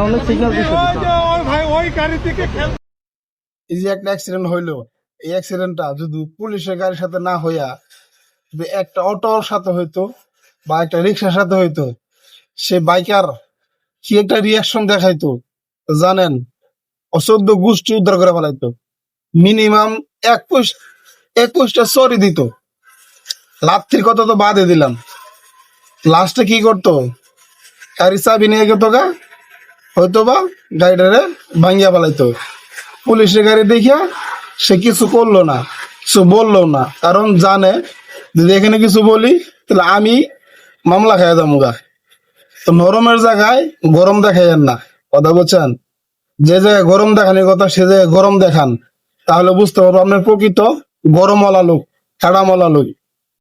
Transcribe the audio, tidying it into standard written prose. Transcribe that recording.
অনেক সিগন্যাল দিচ্ছে। এই যে একটা অ্যাক্সিডেন্ট হইলো, এই অ্যাক্সিডেন্টটা যদি পুলিশের গাড়ির সাথে না হইয়া যদি একটা অটোর সাথে হইতো বা একটা রিক্সার সাথে হইতো, সে বাইকার কি একটা রিয়াকশন দেখাইতো জানেন? অসদ্য গোষ্ঠী উদ্ধার করে ফেলাইতো। মিনিমাম 21টা সরি দিত। লাত্তির কথা তো বাদে দিলাম, লাস্টে কি করতো? গাড়ি চাবি নিয়ে গেতো গা, হয়তো বা গাড়িটারে ভাঙ্গিয়া ফেলাইতো। পুলিশের গাড়ি দেখিয়া সে কিছু করলো না, কিছু বললো না, কারণ জানে যদি এখানে কিছু বলি তাহলে আমি মামলা খাইয়া যাবো গা। তো নরমের জায়গায় গরম দেখাইয়েন না, কথা বলছেন? যে জায়গায় গরম দেখানোর কথা সে জায়গায় গরম দেখান, তাহলে বুঝতে পারবো আপনার প্রকৃত গরমওয়ালা লোক, ঠাডামওয়ালা লোক।